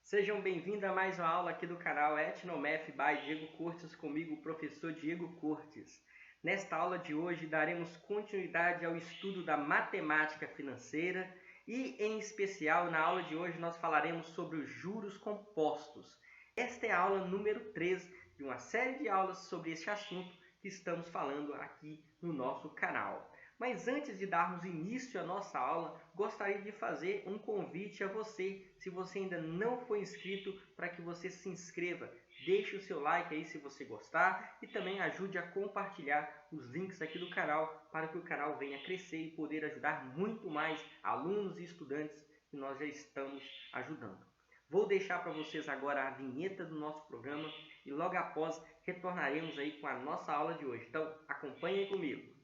Sejam bem-vindos a mais uma aula aqui do canal Etnomath by Diego Curtis, comigo, o professor Diego Curtis. Nesta aula de hoje daremos continuidade ao estudo da matemática financeira e, em especial, na aula de hoje nós falaremos sobre os juros compostos. Esta é a aula número 3 de uma série de aulas sobre este assunto que estamos falando aqui no nosso canal. Mas antes de darmos início à nossa aula, gostaria de fazer um convite a você, se você ainda não foi inscrito, para que você se inscreva. Deixe o seu like aí se você gostar e também ajude a compartilhar os links aqui do canal para que o canal venha crescer e poder ajudar muito mais alunos e estudantes que nós já estamos ajudando. Vou deixar para vocês agora a vinheta do nosso programa e logo após retornaremos aí com a nossa aula de hoje. Então acompanhem comigo.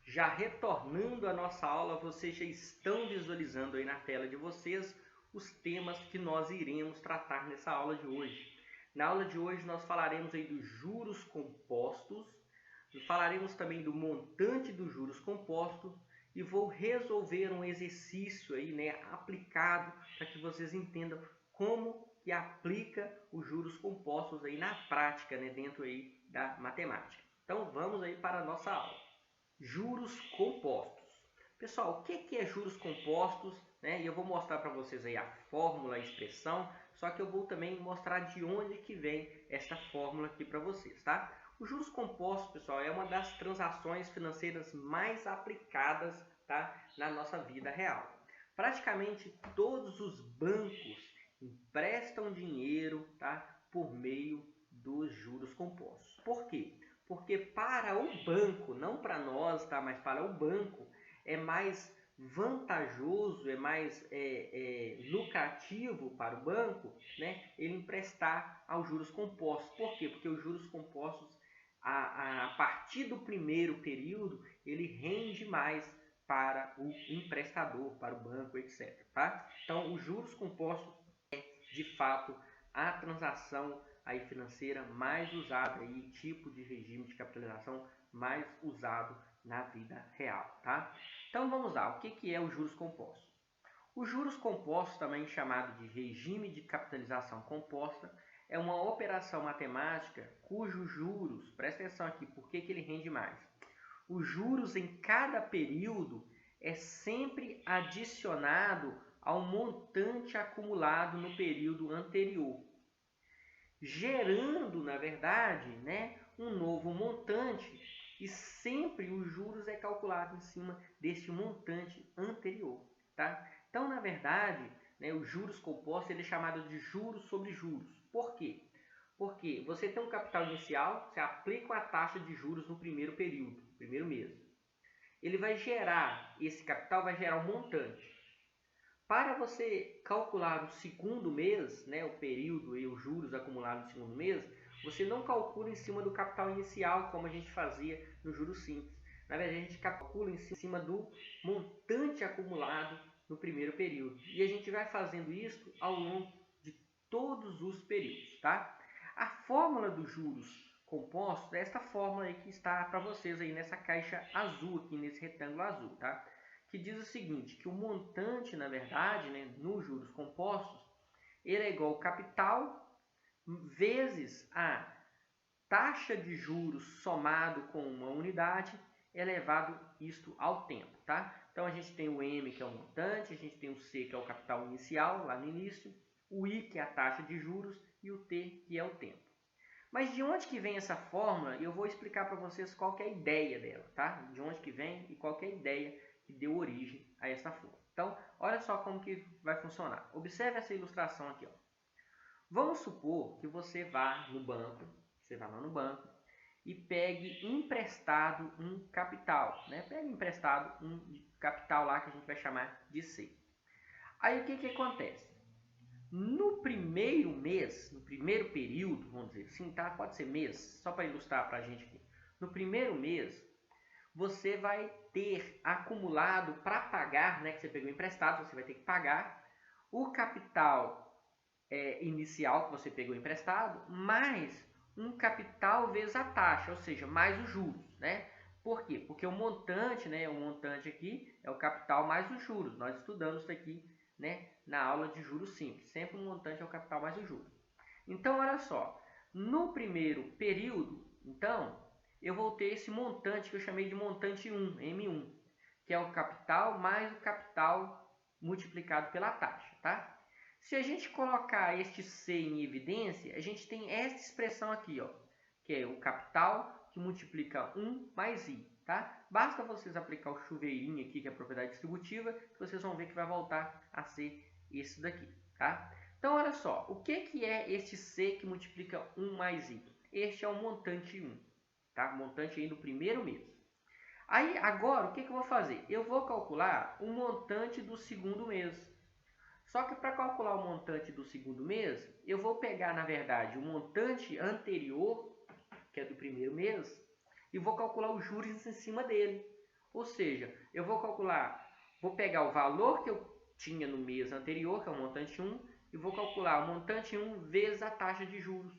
Já retornando à nossa aula, vocês já estão visualizando aí na tela de vocês os temas que nós iremos tratar nessa aula de hoje. Na aula de hoje nós falaremos aí dos juros compostos, falaremos também do montante dos juros compostos e vou resolver um exercício aí, aplicado para que vocês entendam como que aplica os juros compostos aí na prática, dentro aí da matemática. Então vamos aí para a nossa aula. Juros compostos. Pessoal, o que é juros compostos? E eu vou mostrar para vocês aí a fórmula, a expressão, só que eu vou também mostrar de onde que vem esta fórmula aqui para vocês, tá? Os juros compostos, pessoal, é uma das transações financeiras mais aplicadas, tá, na nossa vida real. Praticamente todos os bancos emprestam dinheiro, tá, por meio dos juros compostos. Por quê? Porque para o banco, não para nós, tá? Mas para o banco, é mais vantajoso, é mais lucrativo para o banco, ele emprestar aos juros compostos. Por quê? Porque os juros compostos, a partir do primeiro período, ele rende mais para o emprestador, para o banco, etc. Tá? Então, os juros compostos é, de fato, a transação aí financeira mais usada, aí, tipo de regime de capitalização mais usado na vida real, tá? Então vamos lá, o que é os juros compostos? Os juros compostos, também chamado de regime de capitalização composta, é uma operação matemática cujos juros, presta atenção aqui, por que ele rende mais? Os juros em cada período é sempre adicionado ao montante acumulado no período anterior, gerando, na verdade, um novo montante, e sempre os juros é calculado em cima deste montante anterior, tá? Então, na verdade, os juros compostos ele é chamado de juros sobre juros. Por quê? Porque você tem um capital inicial, você aplica uma taxa de juros no primeiro período, primeiro mês. Ele vai gerar, esse capital vai gerar um montante. Para você calcular o segundo mês, o período e os juros acumulados no segundo mês, você não calcula em cima do capital inicial, como a gente fazia no juros simples. Na verdade, a gente calcula em cima do montante acumulado no primeiro período. E a gente vai fazendo isso ao longo de todos os períodos, tá? A fórmula dos juros compostos é esta fórmula aí que está para vocês aí nessa caixa azul, aqui nesse retângulo azul, tá? Que diz o seguinte, que o montante, na verdade, nos juros compostos, ele é igual ao capital vezes a taxa de juros somado com uma unidade elevado isto ao tempo, tá? Então a gente tem o M, que é o montante, a gente tem o C, que é o capital inicial, lá no início, o I, que é a taxa de juros, e o T, que é o tempo. Mas de onde que vem essa fórmula? Eu vou explicar para vocês qual que é a ideia dela, tá? De onde que vem e qual que é a ideia que deu origem a essa fórmula. Então, olha só como que vai funcionar. Observe essa ilustração aqui, ó. Vamos supor que você vá no banco, lá no banco e pegue emprestado um capital, Pegue emprestado um capital lá que a gente vai chamar de C. Aí o que acontece? No primeiro mês, no primeiro período, vamos dizer assim, tá? Pode ser mês, só para ilustrar para a gente aqui. No primeiro mês, você vai ter acumulado para pagar, né, que você pegou emprestado, você vai ter que pagar o capital inicial que você pegou emprestado, mais um capital vezes a taxa, ou seja, mais os juros, né? Por quê? Porque o montante, né, o montante aqui é o capital mais os juros. Nós estudamos isso aqui, né, na aula de juros simples. Sempre o montante é o capital mais os juros. Então, olha só, no primeiro período, então, eu vou ter esse montante que eu chamei de montante 1, M1, que é o capital mais o capital multiplicado pela taxa, tá? Se a gente colocar este C em evidência, a gente tem esta expressão aqui, ó, que é o capital que multiplica 1 mais I, tá? Basta vocês aplicar o chuveirinho aqui, que é a propriedade distributiva, que vocês vão ver que vai voltar a ser esse daqui, tá? Então, olha só, o que é este C que multiplica 1 mais I? Este é o montante 1, tá? Montante aí do primeiro mês. Aí, agora, o que eu vou fazer? Eu vou calcular o montante do segundo mês. Só que para calcular o montante do segundo mês, eu vou pegar, na verdade, o montante anterior, que é do primeiro mês, e vou calcular os juros em cima dele. Ou seja, eu vou pegar o valor que eu tinha no mês anterior, que é o montante 1, e vou calcular o montante 1 vezes a taxa de juros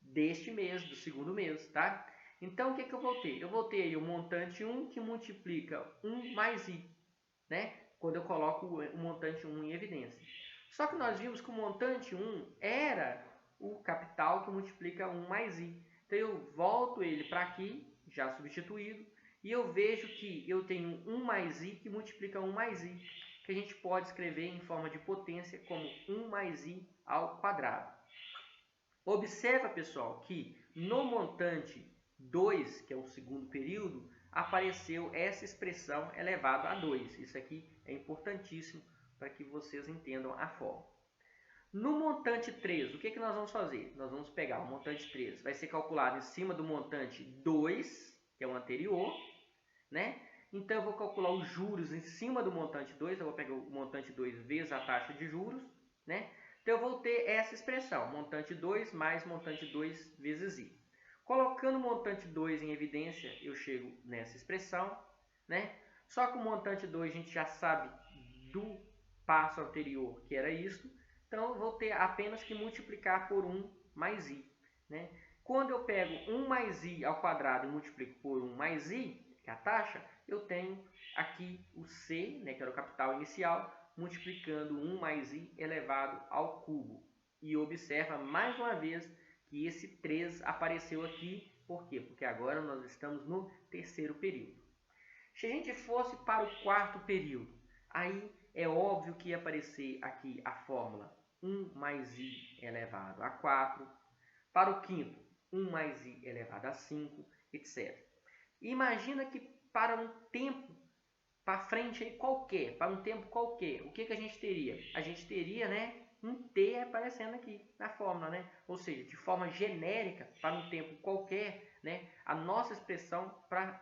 deste mês, do segundo mês, tá? Então, o que eu vou ter? Eu vou ter aí o montante 1 que multiplica 1 mais I, né? Quando eu coloco o montante 1 em evidência. Só que nós vimos que o montante 1 era o capital que multiplica 1 mais I. Então eu volto ele para aqui, já substituído, e eu vejo que eu tenho 1 mais I que multiplica 1 mais I, que a gente pode escrever em forma de potência como 1 mais I ao quadrado. Observa, pessoal, que no montante 2, que é o segundo período, apareceu essa expressão elevado a 2. Isso aqui é importantíssimo para que vocês entendam a forma. No montante 3, o que nós vamos fazer? Nós vamos pegar o montante 3, vai ser calculado em cima do montante 2, que é o anterior, né? Então, eu vou calcular os juros em cima do montante 2, eu vou pegar o montante 2 vezes a taxa de juros, né? Então, eu vou ter essa expressão, montante 2 mais montante 2 vezes I. Colocando o montante 2 em evidência, eu chego nessa expressão, né? Só que o montante 2 a gente já sabe do passo anterior, que era isso. Então, eu vou ter apenas que multiplicar por 1 mais I, né? Quando eu pego 1 mais I ao quadrado e multiplico por 1 mais I, que é a taxa, eu tenho aqui o C, né, que era o capital inicial, multiplicando 1 mais I elevado ao cubo. E observa mais uma vez que esse 3 apareceu aqui. Por quê? Porque agora nós estamos no terceiro período. Se a gente fosse para o quarto período, aí é óbvio que ia aparecer aqui a fórmula 1 mais I elevado a 4. Para o quinto, 1 mais I elevado a 5, etc. Imagina que para um tempo para frente aí qualquer, para um tempo qualquer, o que a gente teria? A gente teria, né, um T aparecendo aqui na fórmula, né? Ou seja, de forma genérica, para um tempo qualquer, né, a nossa expressão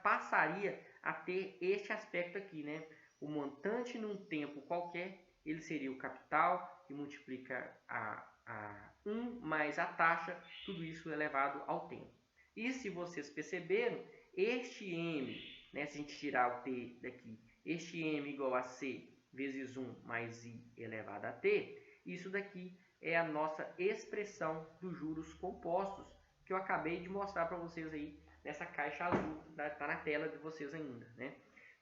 passaria a ter este aspecto aqui, né? O montante num tempo qualquer, ele seria o capital que multiplica a 1 mais a taxa, tudo isso elevado ao tempo. E se vocês perceberam, este M, né, se a gente tirar o T daqui, este M igual a C vezes 1 mais I elevado a T, isso daqui é a nossa expressão dos juros compostos, que eu acabei de mostrar para vocês aí nessa caixa azul, está na tela de vocês ainda, né?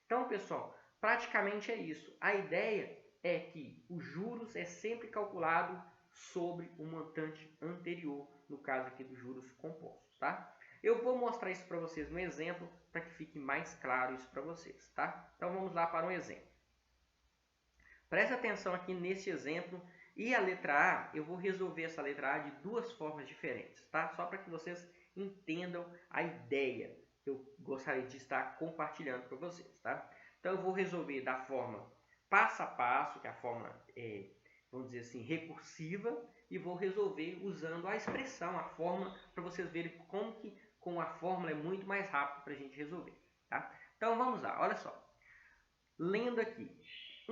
Então, pessoal, praticamente é isso. A ideia é que os juros é sempre calculado sobre o montante anterior, no caso aqui dos juros compostos, tá? Eu vou mostrar isso para vocês no exemplo, para que fique mais claro isso para vocês, tá? Então, vamos lá para um exemplo. Preste atenção aqui nesse exemplo. E a letra A, eu vou resolver essa letra A de duas formas diferentes, tá? Só para que vocês entendam a ideia que eu gostaria de estar compartilhando com vocês, tá? Então, eu vou resolver da forma passo a passo, que é a forma, vamos dizer assim, recursiva, e vou resolver usando a expressão, a forma, para vocês verem como que com a fórmula é muito mais rápido para a gente resolver, tá? Então, vamos lá, olha só. Lendo aqui.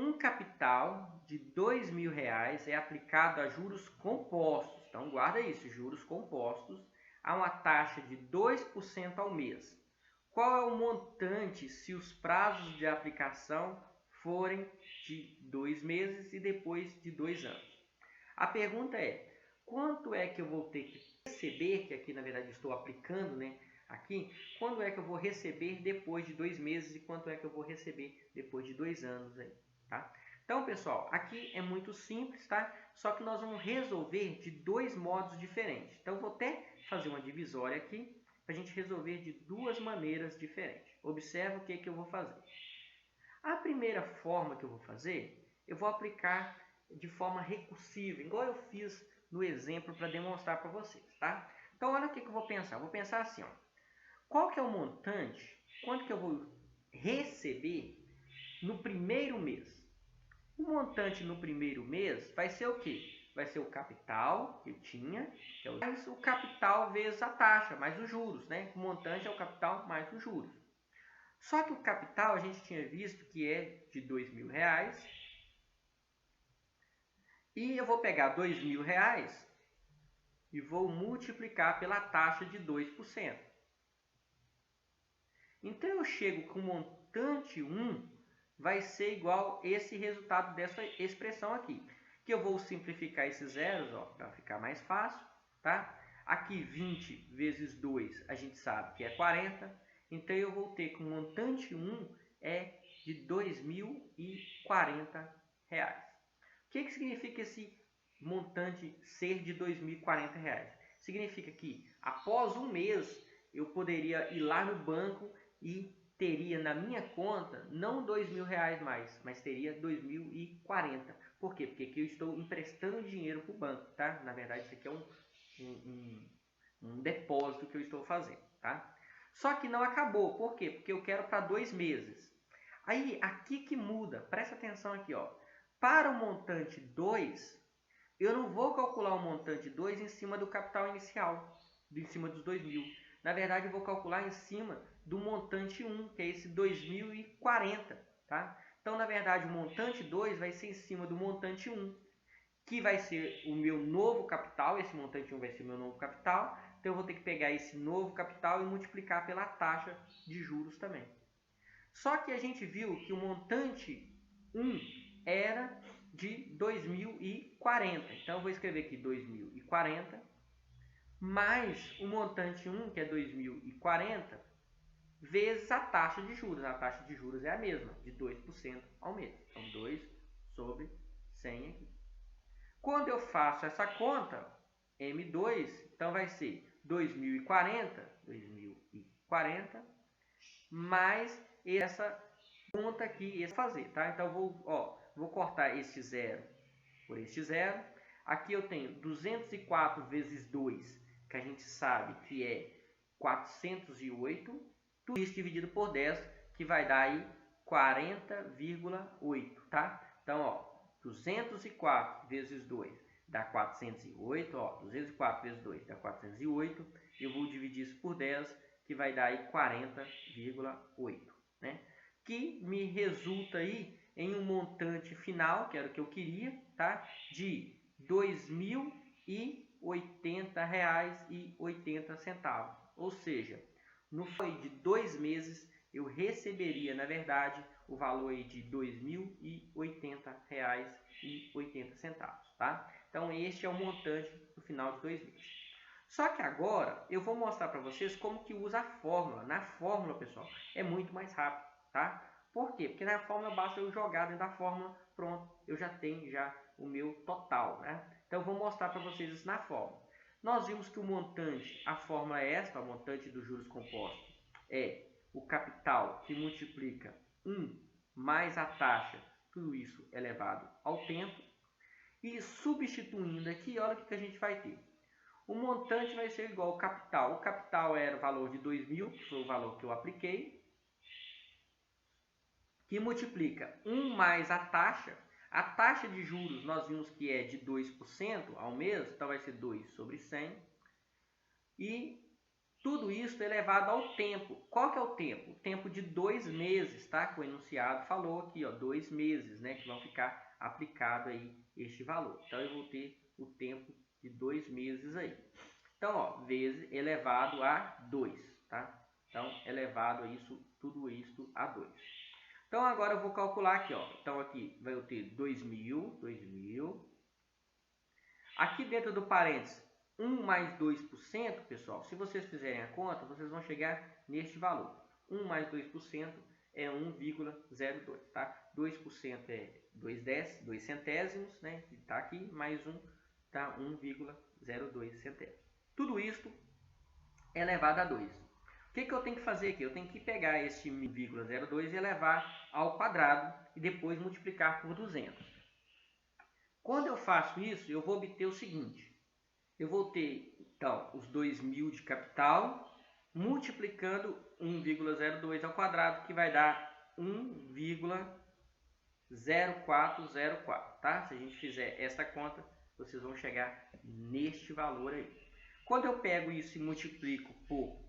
um capital de R$2.000 é aplicado a juros compostos. Então, guarda isso, juros compostos, a uma taxa de 2% ao mês. Qual é o montante se os prazos de aplicação forem de 2 meses e depois de 2 anos? A pergunta é, quanto é que eu vou ter que receber, que aqui na verdade estou aplicando, né? Aqui, quando é que eu vou receber depois de 2 meses e quanto é que eu vou receber depois de 2 anos aí, tá? Então, pessoal, aqui é muito simples, tá? Só que nós vamos resolver de 2 modos diferentes. Então, vou até fazer uma divisória aqui para a gente resolver de 2 maneiras diferentes. Observe o que eu vou fazer. A primeira forma que eu vou fazer, eu vou aplicar de forma recursiva, igual eu fiz no exemplo para demonstrar para vocês, tá? Então, olha o que eu vou pensar. Eu vou pensar assim, ó. Qual que é o montante, quanto que eu vou receber no primeiro mês? O montante no primeiro mês vai ser o quê? Vai ser o capital que eu tinha, que é o capital vezes a taxa, mais os juros, né? O montante é o capital mais os juros. Só que o capital a gente tinha visto que é de R$2.000. E eu vou pegar R$2.000 e vou multiplicar pela taxa de 2%. Então, eu chego com o montante 1, vai ser igual esse resultado dessa expressão aqui. Que eu vou simplificar esses zeros, para ficar mais fácil, tá? Aqui, 20 vezes 2, a gente sabe que é 40. Então, eu vou ter que o montante 1 é de R$2.040. O que significa esse montante ser de R$2.040? Significa que, após um mês, eu poderia ir lá no banco e teria na minha conta não R$2.000 mais, mas teria R$2.040. Por quê? Porque aqui eu estou emprestando dinheiro para o banco, tá? Na verdade, isso aqui é um depósito que eu estou fazendo, tá? Só que não acabou. Por quê? Porque eu quero para 2 meses. Aí, aqui que muda. Presta atenção aqui, ó. Para o montante 2, eu não vou calcular o montante 2 em cima do capital inicial, em cima dos 2.000. Na verdade, eu vou calcular em cima do montante 1, que é esse 2.040, tá? Então, na verdade, o montante 2 vai ser em cima do montante 1, que vai ser o meu novo capital. Esse montante 1 vai ser o meu novo capital. Então, eu vou ter que pegar esse novo capital e multiplicar pela taxa de juros também. Só que a gente viu que o montante 1 era de 2.040. Então, eu vou escrever aqui 2.040 mais o montante 1, que é 2.040, vezes a taxa de juros. A taxa de juros é a mesma, de 2% ao mês. Então, 2 sobre 100 aqui. Quando eu faço essa conta, M2, então vai ser 2.040 mais essa conta aqui, esse fazer, tá? Então, vou cortar este zero por este zero. Aqui eu tenho 204 vezes 2, que a gente sabe que é 408. Tudo isso dividido por 10, que vai dar aí 40,8, tá? Então, 204 vezes 2 dá 408, 204 vezes 2 dá 408. Eu vou dividir isso por 10, que vai dar aí 40,8, né? Que me resulta aí em um montante final, que era o que eu queria, tá? De R$2.080,80. Ou seja, no fim de 2 meses, eu receberia, na verdade, o valor aí de R$2.080,80, tá? Então, este é o montante no final de 2 meses. Só que agora, eu vou mostrar para vocês como que usa a fórmula. Na fórmula, pessoal, é muito mais rápido, tá? Por quê? Porque na fórmula basta eu jogar dentro da fórmula, pronto, eu já tenho o meu total, né? Então, eu vou mostrar para vocês isso na fórmula. Nós vimos que o montante, a fórmula é esta, o montante dos juros compostos, é o capital que multiplica 1 mais a taxa, tudo isso elevado ao tempo. E substituindo aqui, olha o que a gente vai ter. O montante vai ser igual ao capital. O capital era o valor de 2.000, que foi o valor que eu apliquei, que multiplica 1 mais a taxa. A taxa de juros nós vimos que é de 2% ao mês, então vai ser 2 sobre 100. E Tudo isso elevado ao tempo. Qual que é o tempo? O tempo de 2 meses, tá? Que o enunciado falou aqui, ó, 2 meses, né? Que vão ficar aplicado aí este valor. Então, eu vou ter o tempo de 2 meses aí. Então, ó, vezes elevado a 2, tá? Então, elevado a isso, tudo isso a 2. Então, agora eu vou calcular aqui, ó. Então, aqui vai eu ter 2.000. Aqui dentro do parênteses, 1 mais 2%, pessoal, se vocês fizerem a conta, vocês vão chegar neste valor. 1 mais 2% é 1,02, tá? 2% é 2 centésimos, né? Que está aqui, mais 1 dá 1,02 centésimos. Tudo isso é elevado a 2. O que eu tenho que fazer aqui? Eu tenho que pegar este 1,02 e elevar ao quadrado e depois multiplicar por 200. Quando eu faço isso, eu vou obter o seguinte. Eu vou ter, então, os 2.000 de capital multiplicando 1,02 ao quadrado, que vai dar 1,0404, tá? Se a gente fizer esta conta, vocês vão chegar neste valor aí. Quando eu pego isso e multiplico por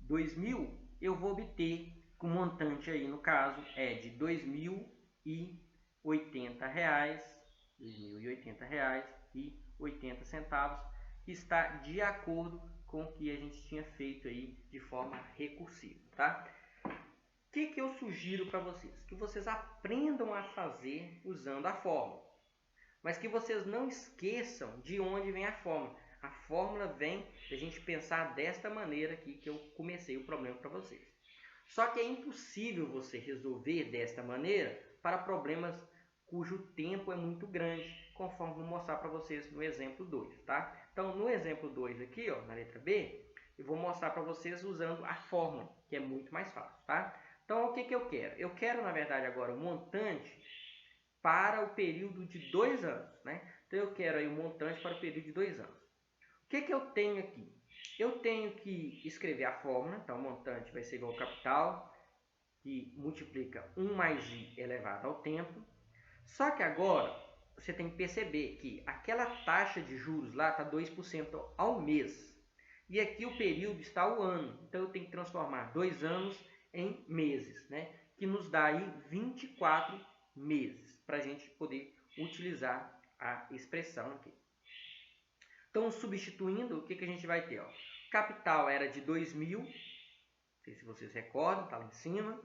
2.000, eu vou obter que o montante aí, no caso, é de R$ 2.080, e 80 centavos, que está de acordo com o que a gente tinha feito aí de forma recursiva, tá? O que eu sugiro para vocês? Que vocês aprendam a fazer usando a fórmula, mas que vocês não esqueçam de onde vem a fórmula. A fórmula vem da gente pensar desta maneira aqui que eu comecei o problema para vocês. Só que é impossível você resolver desta maneira para problemas cujo tempo é muito grande, conforme vou mostrar para vocês no exemplo 2, tá? Então, no exemplo 2 aqui, ó, na letra B, eu vou mostrar para vocês usando a fórmula, que é muito mais fácil, tá? Então, o que eu quero? Eu quero, na verdade, agora o montante para o período de 2 anos, né? Então, eu quero aí o montante para o período de 2 anos. O que eu tenho aqui? Eu tenho que escrever a fórmula, então o montante vai ser igual ao capital, que multiplica 1 mais i elevado ao tempo. Só que agora, você tem que perceber que aquela taxa de juros lá está 2% ao mês. E aqui o período está o ano. Então, eu tenho que transformar 2 anos em meses, né? Que nos dá aí 24 meses, para a gente poder utilizar a expressão aqui. Então, substituindo, o que a gente vai ter? Ó? Capital era de 2.000, não sei se vocês recordam, está lá em cima.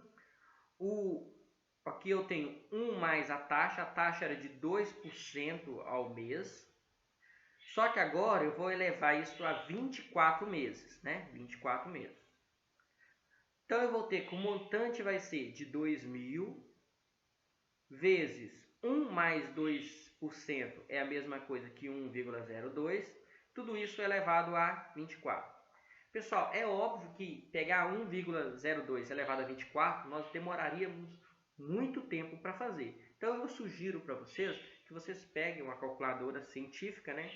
Aqui eu tenho 1 mais a taxa era de 2% ao mês. Só que agora eu vou elevar isso a 24 meses, né? 24 meses. Então eu vou ter que o montante vai ser de 2.000 vezes 1 mais 2% é a mesma coisa que 1,02. Tudo isso elevado a 24. Pessoal, é óbvio que pegar 1,02 elevado a 24, nós demoraríamos muito tempo para fazer. Então eu sugiro para vocês que vocês peguem uma calculadora científica, né?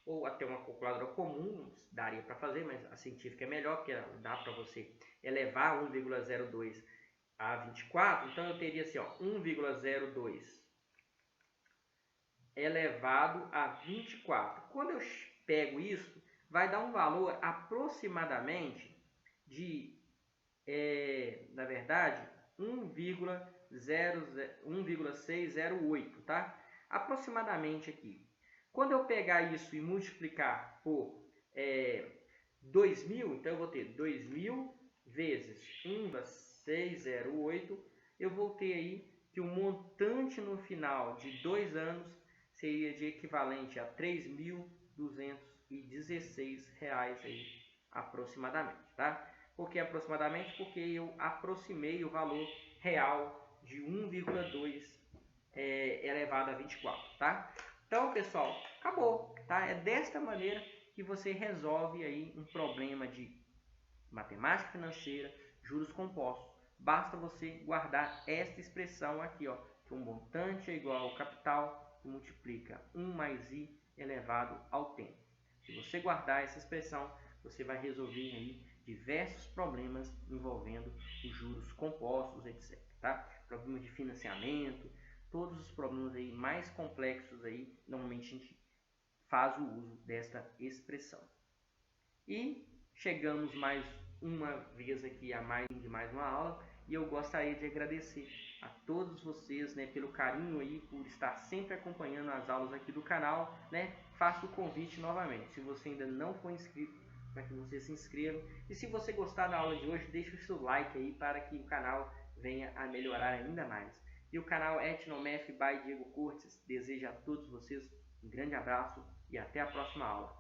Ou até uma calculadora comum, daria para fazer, mas a científica é melhor, porque dá para você elevar 1,02 a 24. Então eu teria assim, ó, 1,02 elevado a 24. Quando eu pego isso, vai dar um valor aproximadamente de, na verdade, 1,608, tá? Aproximadamente aqui. Quando eu pegar isso e multiplicar por 2.000, então eu vou ter 2.000 vezes 1,608, eu vou ter aí que o montante no final de 2 anos seria de equivalente a R$ 3.216 aí, aproximadamente, tá? Por que aproximadamente? Porque eu aproximei o valor real de 1,2 elevado a 24, tá? Então, pessoal, acabou, tá? É desta maneira que você resolve aí um problema de matemática financeira, juros compostos. Basta você guardar esta expressão aqui, ó, que o montante é igual ao capital que multiplica 1 mais i elevado ao tempo. Se você guardar essa expressão, você vai resolver aí diversos problemas envolvendo os juros compostos, etc. Tá? Problemas de financiamento, todos os problemas aí mais complexos aí, normalmente a gente faz o uso desta expressão. E chegamos mais uma vez aqui a mais de mais uma aula, e eu gostaria de agradecer a todos vocês, né, pelo carinho aí, por estar sempre acompanhando as aulas aqui do canal, né? Faço o convite novamente, se você ainda não for inscrito, para que você se inscreva, e se você gostar da aula de hoje, deixe o seu like aí para que o canal venha a melhorar ainda mais. E o canal Etnomaf by Diego Cortes deseja a todos vocês um grande abraço e até a próxima aula.